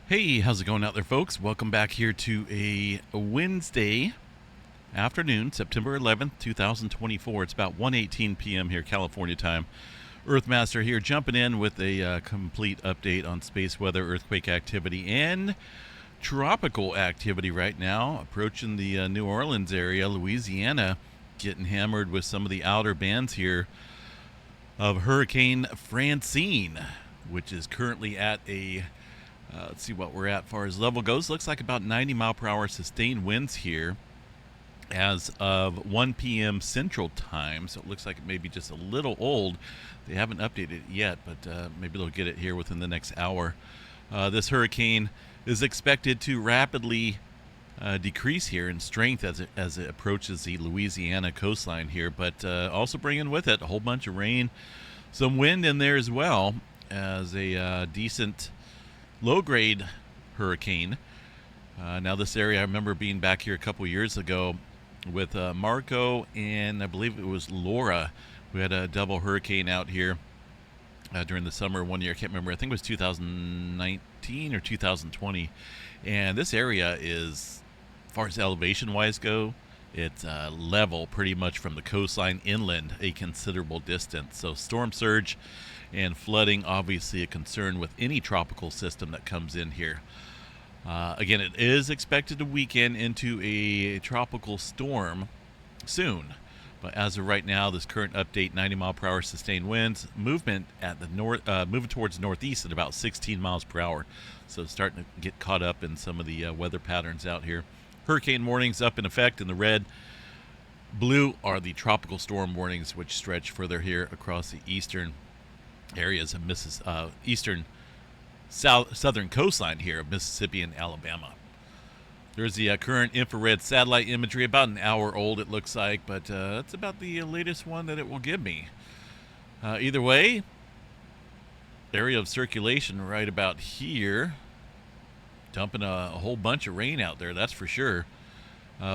Hey, how's it going out there, folks? Welcome back here to a Wednesday afternoon, September 11th, 2024. It's about 1:18 p.m. here, California time. Earthmaster here, jumping in with a complete update on space weather, earthquake activity, and tropical activity right now. Approaching the New Orleans area, Louisiana, getting hammered with some of the outer bands here of Hurricane Francine, which is currently at a let's see what we're at as far as level goes. Looks like about 90 mile per hour sustained winds here as of 1 p.m. Central Time. So it looks like it may be just a little old. They haven't updated it yet, but maybe they'll get it here within the next hour. This hurricane is expected to rapidly decrease here in strength as it approaches the Louisiana coastline here, but also bringing with it a whole bunch of rain, some wind in there as well as a decent low-grade hurricane. Now this area, I remember being back here a couple years ago with Marco and I believe it was Laura. We had a double hurricane out here during the summer one year. I can't remember. I think it was 2019 or 2020. And this area is, as far as elevation-wise go, it's level pretty much from the coastline inland a considerable distance. So storm surge and flooding, obviously a concern with any tropical system that comes in here. Again, it is expected to weaken into a tropical storm soon. But as of right now, this current update, 90 mile per hour sustained winds, movement at the moving towards northeast at about 16 miles per hour. So it's starting to get caught up in some of the weather patterns out here. Hurricane warnings up in effect in the red. Blue are the tropical storm warnings, which stretch further here across the eastern areas of eastern southern coastline here of Mississippi and Alabama. There's the current infrared satellite imagery, about an hour old it looks like, but that's about the latest one that it will give me. Either way, area of circulation right about here, dumping a whole bunch of rain out there, that's for sure.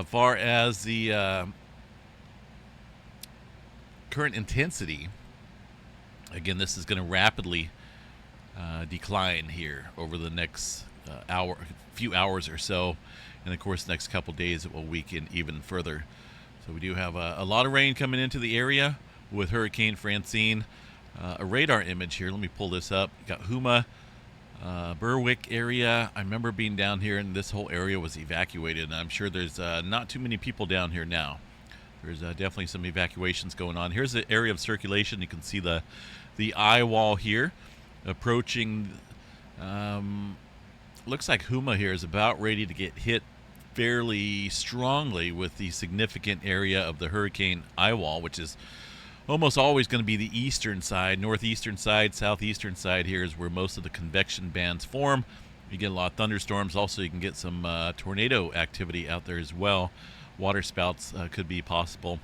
Far as the current intensity, again, this is going to rapidly decline here over the next few hours or so. And of course, the next couple days it will weaken even further. So we do have a lot of rain coming into the area with Hurricane Francine. A radar image here. Let me pull this up. You got Houma, Berwick area. I remember being down here and this whole area was evacuated. And I'm sure there's not too many people down here now. There's definitely some evacuations going on. Here's the area of circulation. You can see the eye wall here approaching. Looks like Houma here is about ready to get hit fairly strongly with the significant area of the hurricane eye wall, which is almost always going to be the eastern side, northeastern side, southeastern side. Here is where most of the convection bands form. You get a lot of thunderstorms. Also, you can get some tornado activity out there as well. Water spouts could be possible,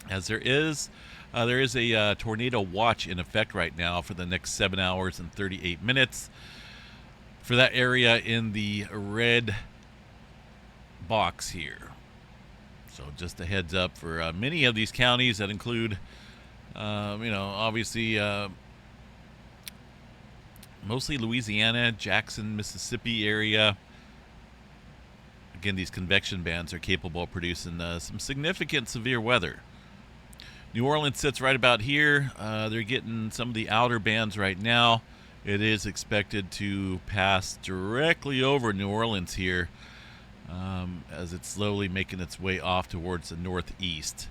as there is a tornado watch in effect right now for the next 7 hours and 38 minutes for that area in the red box here. So just a heads up for many of these counties that include, obviously mostly Louisiana, Jackson, Mississippi area. Again, these convection bands are capable of producing some significant severe weather. New Orleans sits right about here. They're getting some of the outer bands right now. It is expected to pass directly over New Orleans here as it's slowly making its way off towards the northeast.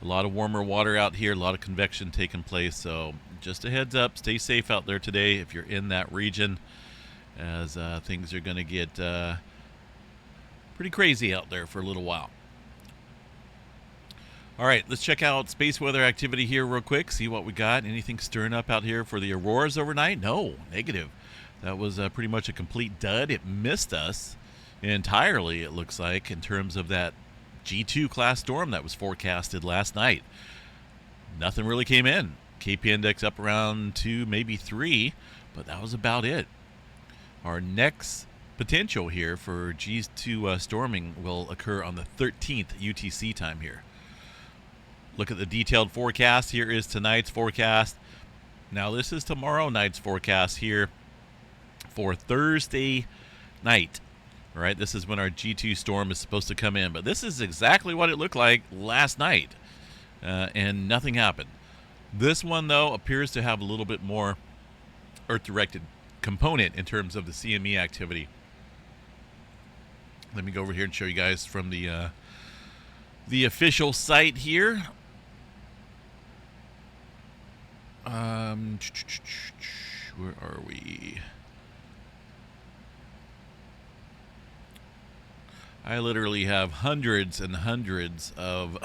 A lot of warmer water out here, a lot of convection taking place. So just a heads up, stay safe out there today if you're in that region, as things are going to get pretty crazy out there for a little while. All right, let's check out space weather activity here real quick, see what we got. Anything stirring up out here for the Auroras overnight? No, negative. That was pretty much a complete dud. It missed us entirely, it looks like, in terms of that G2 class storm that was forecasted last night. Nothing really came in. KP index up around 2, maybe 3, but that was about it. Our next potential here for G2 storming will occur on the 13th UTC time here. Look at the detailed forecast. Here is tonight's forecast. Now this is tomorrow night's forecast here for Thursday night. All right, this is when our G2 storm is supposed to come in, but this is exactly what it looked like last night, and nothing happened. This one, though, appears to have a little bit more Earth-directed component in terms of the CME activity. Let me go over here and show you guys from the official site here. Where are we? I literally have hundreds and hundreds of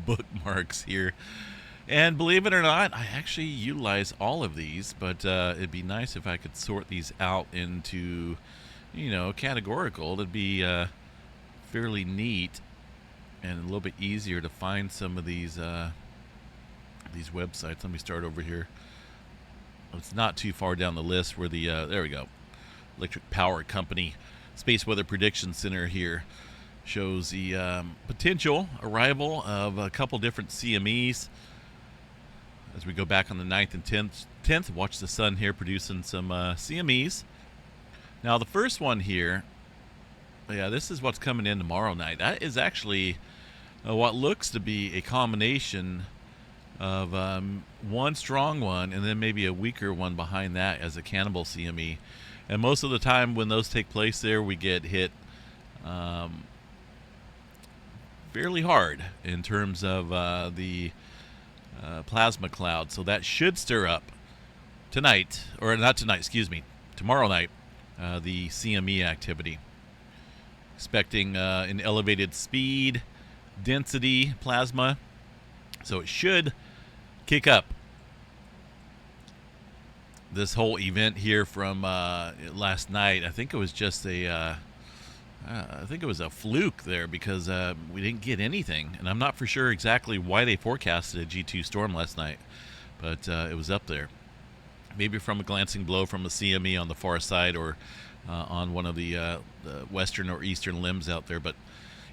bookmarks here. And believe it or not, I actually utilize all of these, but it'd be nice if I could sort these out into, categorical. It'd be fairly neat and a little bit easier to find some of these websites. Let me start over here. It's not too far down the list where the, there we go, Electric Power Company Space Weather Prediction Center here shows the potential arrival of a couple different CMEs. As we go back on the 9th and 10th, watch the sun here producing some CMEs. Now the first one here, this is what's coming in tomorrow night. That is actually what looks to be a combination of one strong one and then maybe a weaker one behind that as a cannibal CME. And most of the time when those take place there, we get hit fairly hard in terms of the plasma cloud. So that should stir up tonight, or not tonight, excuse me, tomorrow night, the CME activity. Expecting an elevated speed, density plasma. So it should kick up this whole event here from last night. I think it was just a fluke there because we didn't get anything, and I'm not for sure exactly why they forecasted a G2 storm last night, but it was up there. Maybe from a glancing blow from a CME on the far side, or on one of the western or eastern limbs out there. But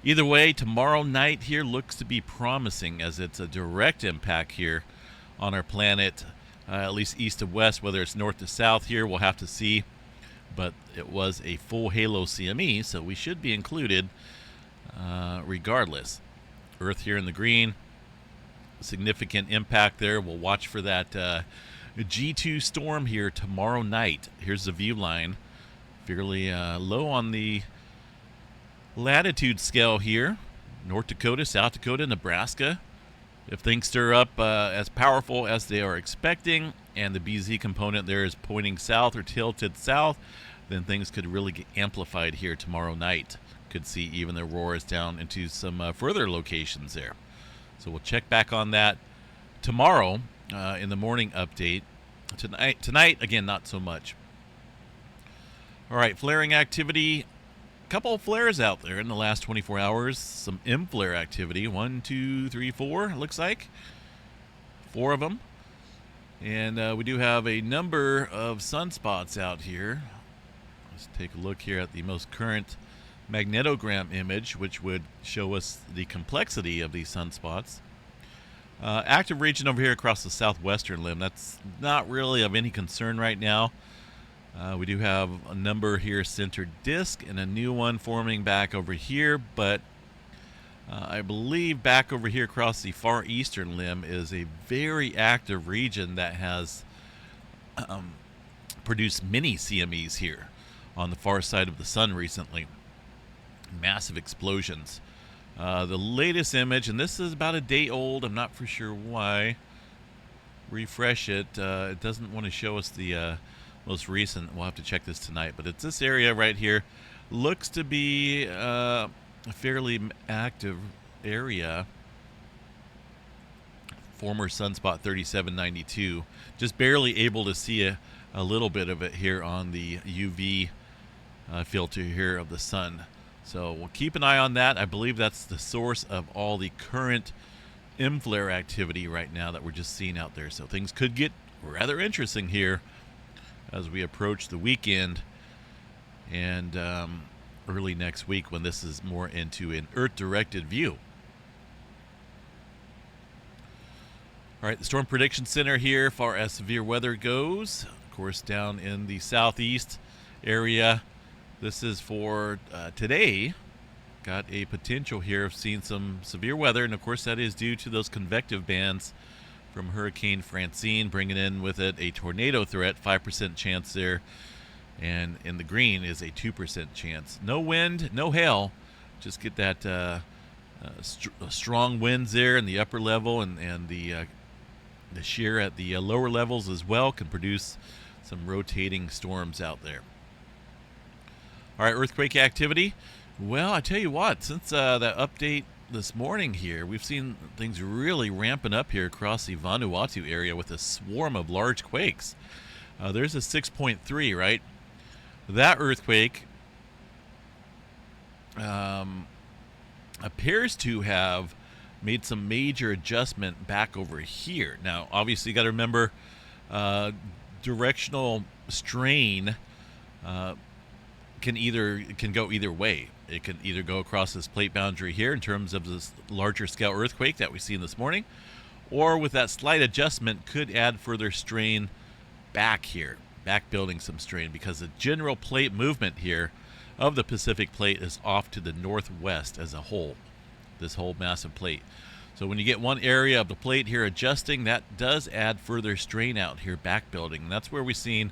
either way, tomorrow night here looks to be promising, as it's a direct impact here on our planet, at least east to west. Whether it's north to south here, we'll have to see. But it was a full halo CME, so we should be included regardless. Earth here in the green, significant impact there. We'll watch for that G2 storm here tomorrow night. Here's the view line, fairly low on the latitude scale here. North Dakota, South Dakota, Nebraska. If things stir up as powerful as they are expecting, and the BZ component there is pointing south or tilted south, then things could really get amplified here tomorrow night. Could see even the auroras down into some further locations there. So we'll check back on that tomorrow in the morning update. Tonight, again, not so much. All right, flaring activity. A couple of flares out there in the last 24 hours. Some M-flare activity. 1, 2, 3, 4, looks like. 4 of them. And we do have a number of sunspots out here. Let's take a look here at the most current magnetogram image, which would show us the complexity of these sunspots. Active region over here across the southwestern limb. That's not really of any concern right now. We do have a number here centered disk and a new one forming back over here, but I believe back over here across the far eastern limb is a very active region that has produced many CMEs here on the far side of the sun recently. Massive explosions. The latest image, and this is about a day old, I'm not for sure why. Refresh it. It doesn't want to show us the most recent. We'll have to check this tonight, but it's this area right here. Looks to be a fairly active area. Former sunspot 3792. Just barely able to see a little bit of it here on the UV filter here of the sun. So we'll keep an eye on that. I believe that's the source of all the current M-flare activity right now that we're just seeing out there. So things could get rather interesting here as we approach the weekend and early next week, when this is more into an Earth-directed view. All right, the Storm Prediction Center here, far as severe weather goes. Of course, down in the southeast area. This is for today. Got a potential here of seeing some severe weather, and of course that is due to those convective bands from Hurricane Francine, bringing in with it a tornado threat, 5% chance there, and in the green is a 2% chance. No wind, no hail, just get that strong winds there in the upper level, and the shear at the lower levels as well can produce some rotating storms out there. All right, earthquake activity. Well, I tell you what, since that update this morning here, we've seen things really ramping up here across the Vanuatu area with a swarm of large quakes. There's a 6.3, right? That earthquake appears to have made some major adjustment back over here. Now, obviously, you got to remember directional strain can go either way. It can either go across this plate boundary here in terms of this larger scale earthquake that we've seen this morning, or with that slight adjustment could add further strain back here, back building some strain, because the general plate movement here of the Pacific plate is off to the northwest as a whole, this whole massive plate. So when you get one area of the plate here adjusting, that does add further strain out here, back building. And that's where we've seen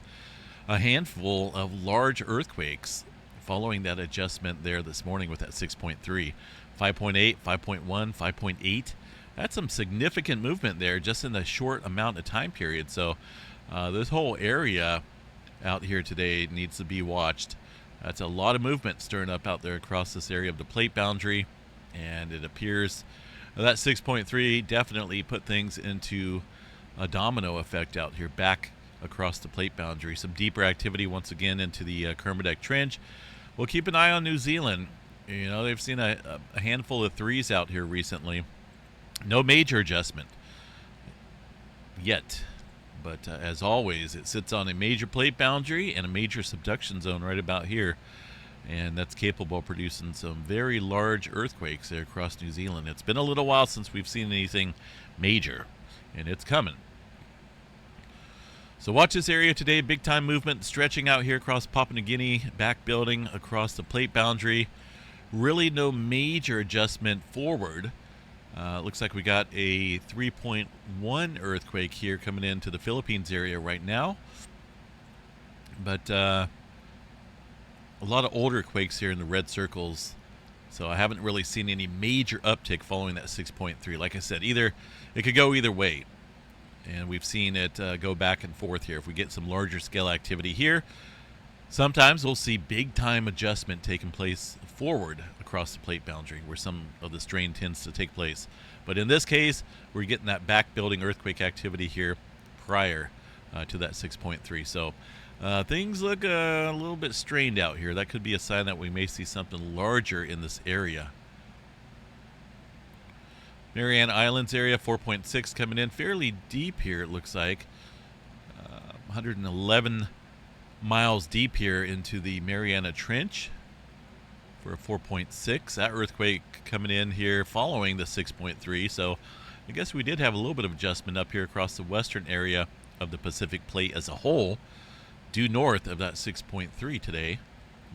a handful of large earthquakes following that adjustment there this morning with that 6.3, 5.8, 5.1, 5.8. That's some significant movement there just in a short amount of time period. So this whole area out here today needs to be watched. That's a lot of movement stirring up out there across this area of the plate boundary, and it appears that 6.3 definitely put things into a domino effect out here back across the plate boundary. Some deeper activity once again into the Kermadec Trench. We'll keep an eye on New Zealand. You know, they've seen a handful of threes out here recently. No major adjustment yet, but as always, it sits on a major plate boundary and a major subduction zone right about here, and that's capable of producing some very large earthquakes there across New Zealand. It's been a little while since we've seen anything major, and it's coming. So watch this area today. Big time movement stretching out here across Papua New Guinea, back building across the plate boundary. Really no major adjustment forward. Looks like we got a 3.1 earthquake here coming into the Philippines area right now. But a lot of older quakes here in the red circles. So I haven't really seen any major uptick following that 6.3. Like I said, it could go either way. And we've seen it go back and forth here. If we get some larger scale activity here, sometimes we'll see big time adjustment taking place forward across the plate boundary where some of the strain tends to take place. But in this case, we're getting that back building earthquake activity here prior to that 6.3. So things look a little bit strained out here. That could be a sign that we may see something larger in this area. Mariana Islands area, 4.6 coming in. Fairly deep here, it looks like. 111 miles deep here into the Mariana Trench for a 4.6. That earthquake coming in here following the 6.3. So I guess we did have a little bit of adjustment up here across the western area of the Pacific plate as a whole, due north of that 6.3 today.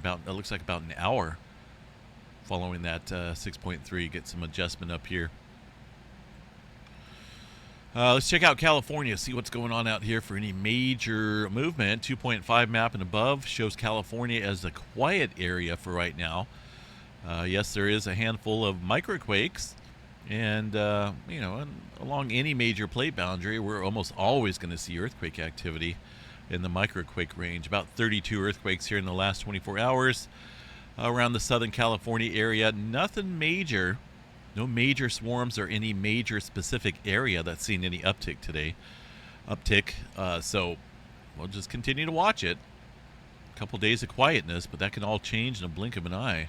It looks like about an hour following that 6.3. Get some adjustment up here. Let's check out California, see what's going on out here for any major movement. 2.5 map and above shows California as a quiet area for right now. Yes, there is a handful of microquakes, and along any major plate boundary, we're almost always going to see earthquake activity in the microquake range. About 32 earthquakes here in the last 24 hours around the Southern California area. Nothing major. No major swarms or any major specific area that's seen any uptick today. So we'll just continue to watch it. A couple days of quietness, but that can all change in a blink of an eye.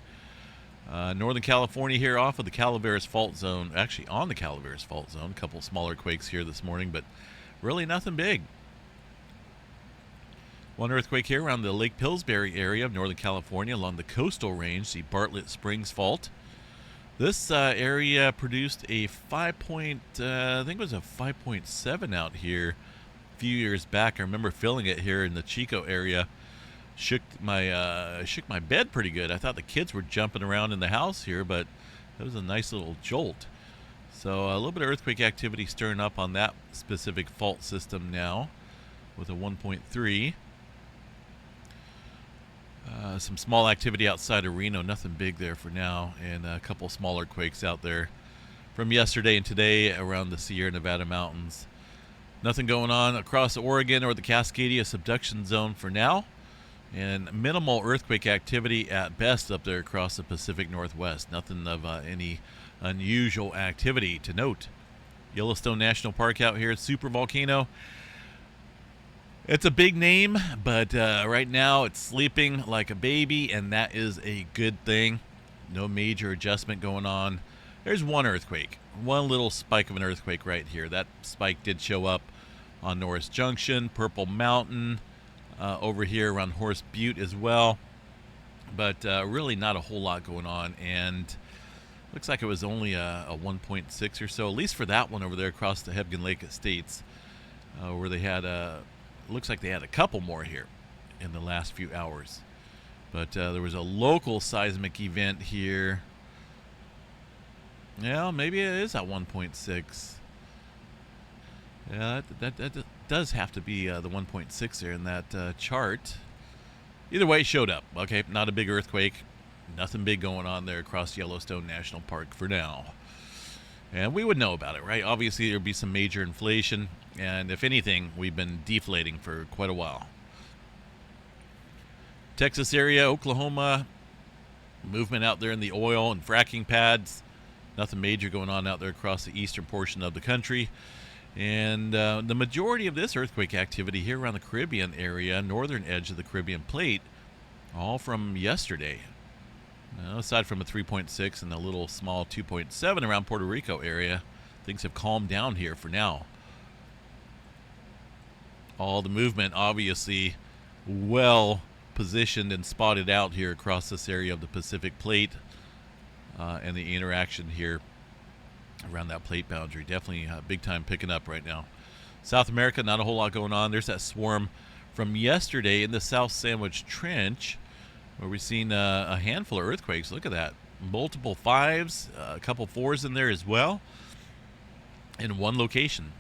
Northern California here off of the Calaveras Fault Zone. Actually on the Calaveras Fault Zone. A couple smaller quakes here this morning, but really nothing big. One earthquake here around the Lake Pillsbury area of Northern California along the coastal range, the Bartlett Springs Fault. This area produced a I think it was a 5.7 out here a few years back. I remember filling it here in the Chico area shook my bed pretty good. I thought the kids were jumping around in the house here, but that was a nice little jolt. So a little bit of earthquake activity stirring up on that specific fault system now with a 1.3. Some small activity outside of Reno, nothing big there for now, and a couple smaller quakes out there from yesterday and today around the Sierra Nevada mountains. Nothing going on across Oregon or the Cascadia subduction zone for now, and minimal earthquake activity at best up there across the Pacific Northwest. Nothing of any unusual activity to note. Yellowstone National Park out here, super volcano. It's a big name, but right now it's sleeping like a baby, and that is a good thing. No major adjustment going on. There's one earthquake, one little spike of an earthquake right here. That spike did show up on Norris Junction, Purple Mountain, over here around Horse Butte as well. But really not a whole lot going on, and looks like it was only a 1.6 or so, at least for that one over there across the Hebgen Lake Estates, where they had looks like they had a couple more here in the last few hours. But there was a local seismic event here. Yeah, maybe it is at 1.6. Yeah, that does have to be the 1.6 there in that chart. Either way, it showed up. Okay, not a big earthquake. Nothing big going on there across Yellowstone National Park for now. And we would know about it, right? Obviously, there would be some major inflation. And if anything, we've been deflating for quite a while. Texas area, Oklahoma, movement out there in the oil and fracking pads. Nothing major going on out there across the eastern portion of the country. And the majority of this earthquake activity here around the Caribbean area, northern edge of the Caribbean plate, all from yesterday. Now, aside from a 3.6 and a little small 2.7 around Puerto Rico area, things have calmed down here for now. All the movement obviously well positioned and spotted out here across this area of the Pacific plate, and the interaction here around that plate boundary. Definitely big time picking up right now. South America, not a whole lot going on. There's that swarm from yesterday in the South Sandwich Trench, where we've seen a handful of earthquakes. Look at that. Multiple fives, a couple fours in there as well, in one location.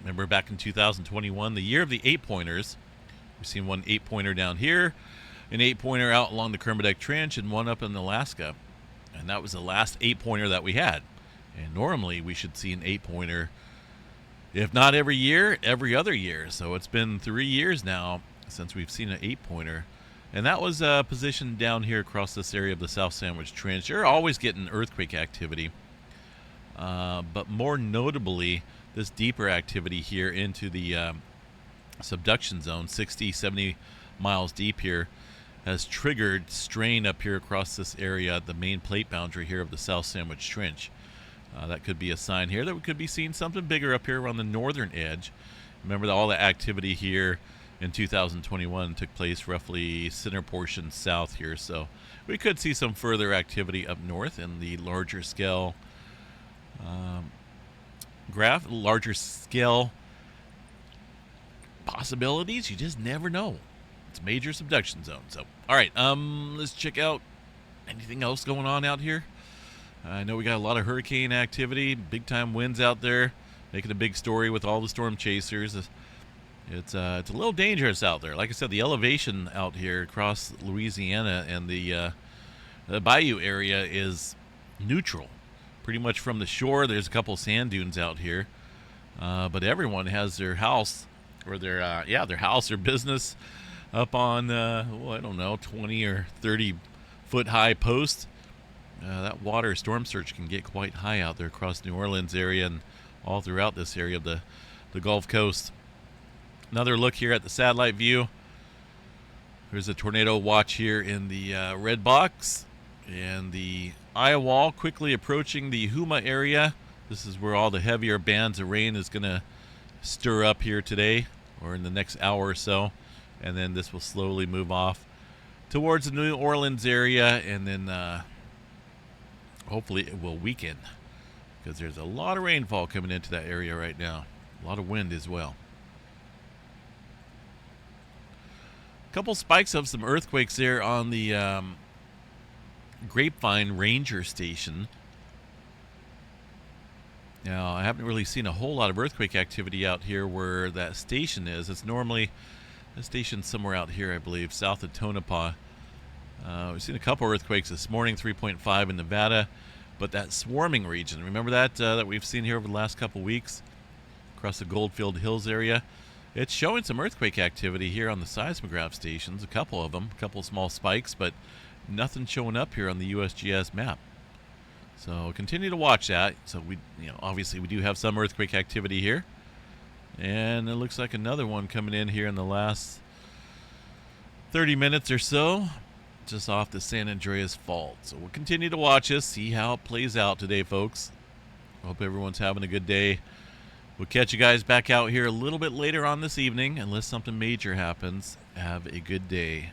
Remember back in 2021, the year of the 8-pointers, we've seen one 8-pointer down here, an 8-pointer out along the Kermadec Trench, and one up in Alaska. And that was the last 8-pointer that we had. And normally we should see an 8-pointer, if not every year, every other year. So it's been 3 years now since we've seen an 8-pointer. And that was positioned down here across this area of the South Sandwich Trench. You're always getting earthquake activity. But more notably, this deeper activity here into the subduction zone, 60, 70 miles deep here, has triggered strain up here across this area, the main plate boundary here of the South Sandwich Trench. That could be a sign here that we could be seeing something bigger up here on the northern edge. Remember that all the activity here in 2021 took place roughly center portion south here, so we could see some further activity up north in the larger scale larger scale possibilities. You just never know. It's a major subduction zone. So, all right, let's check out anything else going on out here. I know we got a lot of hurricane activity, big time winds out there, making a big story with all the storm chasers. It's a little dangerous out there. Like I said, the elevation out here across Louisiana and the bayou area is neutral. Pretty much from the shore, there's a couple sand dunes out here, but everyone has their house or their house or business up on I don't know, 20 or 30 foot high posts. That water storm surge can get quite high out there across New Orleans area and all throughout this area of the Gulf Coast. Another look here at the satellite view. There's a tornado watch here in the red box, and the eye wall quickly approaching the Huma area. This is where all the heavier bands of rain is going to stir up here today or in the next hour or so, and then this will slowly move off towards the New Orleans area, and then hopefully it will weaken because there's a lot of rainfall coming into that area right now. A lot of wind as well. couple spikes of some earthquakes there on the Grapevine Ranger Station. Now, I haven't really seen a whole lot of earthquake activity out here where that station is. It's normally the station's somewhere out here, I believe, south of Tonopah. We've seen a couple earthquakes this morning, 3.5 in Nevada, but that swarming region, remember that that we've seen here over the last couple weeks across the Goldfield Hills area? It's showing some earthquake activity here on the seismograph stations, a couple of them, a couple of small spikes, but nothing showing up here on the USGS map. So continue to watch that. So we, obviously we do have some earthquake activity here, and it looks like another one coming in here in the last 30 minutes or so, just off the San Andreas Fault. So we'll continue to watch this, see how it plays out today, folks. Hope everyone's having a good day. We'll catch you guys back out here a little bit later on this evening, unless something major happens. Have a good day.